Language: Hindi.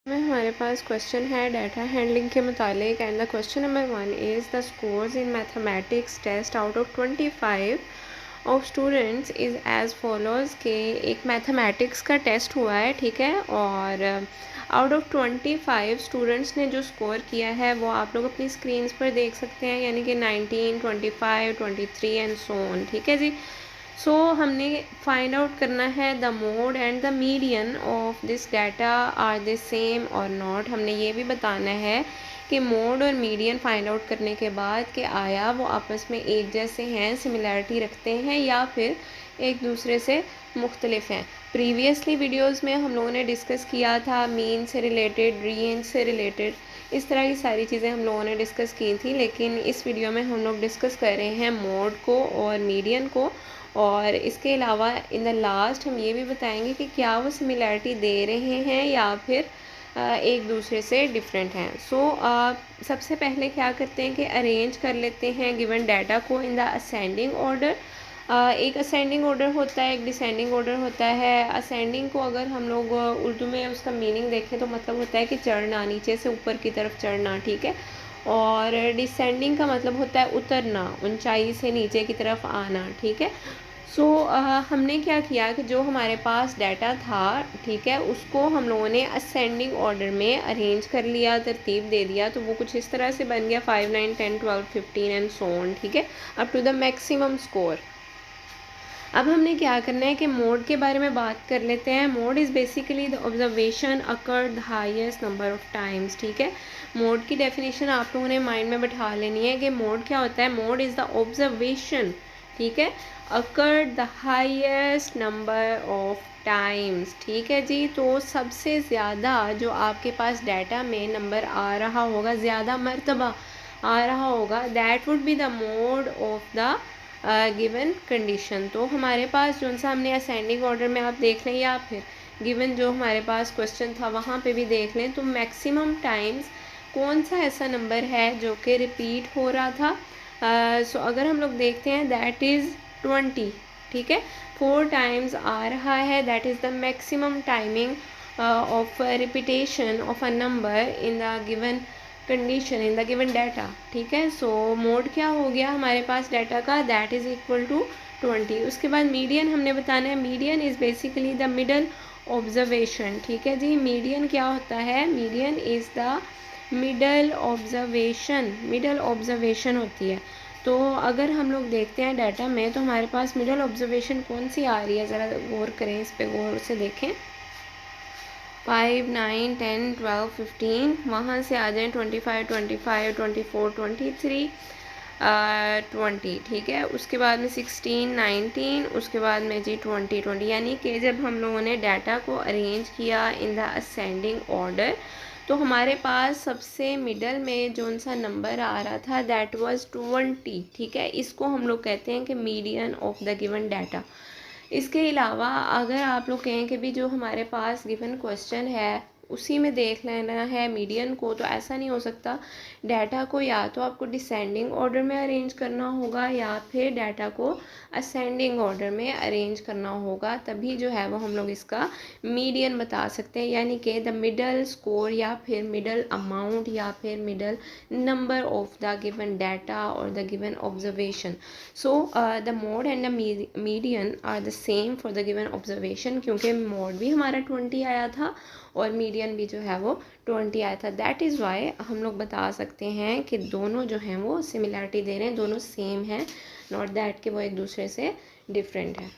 में हमारे पास क्वेश्चन है डाटा हैंडलिंग के मुतालिक and the question number 1 is the scores in mathematics test out of 25 of students is as follows के एक मैथमेटिक्स का टेस्ट हुआ है, ठीक है, और आउट ऑफ 25 स्टूडेंट्स ने जो स्कोर किया है वो आप लोग अपनी स्क्रीन पर देख सकते हैं, यानी कि 19, 25, 23 एंड सो ऑन, ठीक है जी। सो हमने फाइंड आउट करना है the mode and the median of this data are the same or not. हमने ये भी बताना है कि मोड और मीडियन फाइंड आउट करने के बाद कि आया वो आपस में एक जैसे हैं, सिमिलैरिटी रखते हैं या फिर एक दूसरे से मुख्तलिफ हैं। प्रीवियसली वीडियोस में हम लोगों ने डिस्कस किया था मीन से रिलेटेड, रेंज से रिलेटेड, इस तरह की सारी चीज़ें हम लोगों ने डिस्कस की थी, लेकिन इस वीडियो में हम लोग डिस्कस कर रहे हैं मोड को और मीडियन को। और इसके अलावा इन द लास्ट हम ये भी बताएंगे कि क्या वो सिमिलैरिटी दे रहे हैं या फिर एक दूसरे से डिफरेंट हैं। सो सबसे पहले क्या करते हैं कि अरेंज कर लेते हैं गिवन डाटा को इन द असेंडिंग ऑर्डर। एक असेंडिंग ऑर्डर होता है, एक डिसेंडिंग ऑर्डर होता है। असेंडिंग को अगर हम लोग उर्दू में उसका मीनिंग देखें तो मतलब होता है कि चढ़ना, नीचे से ऊपर की तरफ चढ़ना, ठीक है। और डिसेंडिंग का मतलब होता है उतरना, ऊंचाई से नीचे की तरफ आना, ठीक है। सो हमने क्या किया कि जो हमारे पास डाटा था, ठीक है, उसको हम लोगों ने असेंडिंग ऑर्डर में अरेंज कर लिया, तरतीब दे दिया, तो वो कुछ इस तरह से बन गया 5, 9, 10, 12, 15 एंड सो ऑन, ठीक है, up to the maximum score. अब हमने क्या करना है कि मोड के बारे में बात कर लेते हैं। Mode is basically the observation occur the highest number of times, ठीक है। मोड की डेफिनेशन आप लोगों ने माइंड में बैठा लेनी है कि मोड क्या होता है। मोड इज़ द ऑब्जर्वेशन, ठीक है, occur the highest number of times, ठीक है जी। तो सबसे ज़्यादा जो आपके पास डाटा में नंबर आ रहा होगा, ज़्यादा मरतबा आ रहा होगा, that would be the mode of the given condition. तो हमारे पास जो सा हमने असेंडिंग ऑर्डर में आप देख लें या फिर गिवन जो हमारे पास क्वेश्चन था वहाँ पे भी देख लें, तो मैक्सिमम टाइम्स कौन सा ऐसा नंबर है जो कि रिपीट हो रहा था। सो अगर हम लोग देखते हैं दैट इज़ 20, ठीक है, 4 टाइम्स आ रहा है, that is the maximum timing of repetition of a number in the given condition in the given data, ठीक है। सो मोड क्या हो गया हमारे पास डाटा का, दैट इज़ इक्वल टू 20। उसके बाद मीडियन हमने बताना है। Median is basically the middle observation, ठीक है जी। मीडियन क्या होता है, median is the middle observation, middle observation होती है। तो अगर हम लोग देखते हैं डाटा में तो हमारे पास मिडल ऑब्जर्वेशन कौन सी आ रही है, ज़रा गौर करें, इस पर गौर से देखें। 5, 9, 10, 12, 15, वहाँ से आ जाएँ 25, 25, 24, 23, 20, ठीक है। उसके बाद में 16, 19, उसके बाद में जी 20, यानी कि जब हम लोगों ने डाटा को अरेंज किया इन द असेंडिंग ऑर्डर, तो हमारे पास सबसे मिडल में जो सा नंबर आ रहा था दैट वाज 20, ठीक है। इसको हम लोग कहते हैं कि median of the given data. इसके अलावा अगर आप लोग कहें कि भी जो हमारे पास गिवन क्वेश्चन है उसी में देख लेना है मीडियन को, तो ऐसा नहीं हो सकता। डाटा को या तो आपको डिसेंडिंग ऑर्डर में अरेंज करना होगा या फिर डाटा को असेंडिंग ऑर्डर में अरेंज करना होगा, तभी जो है वो हम लोग इसका मीडियन बता सकते हैं, यानी कि द मिडल स्कोर या फिर मिडल अमाउंट या फिर middle number of the given data और the given observation. So the mode and the median are the same for the given observation, क्योंकि मोड भी हमारा 20 आया था और मीडियन भी जो है वो 20 आया था। दैट इज़ वाई हम लोग बता सकते हैं कि दोनों जो हैं वो सिमिलैरिटी दे रहे हैं, दोनों सेम हैं, नॉट दैट कि वो एक दूसरे से डिफरेंट है।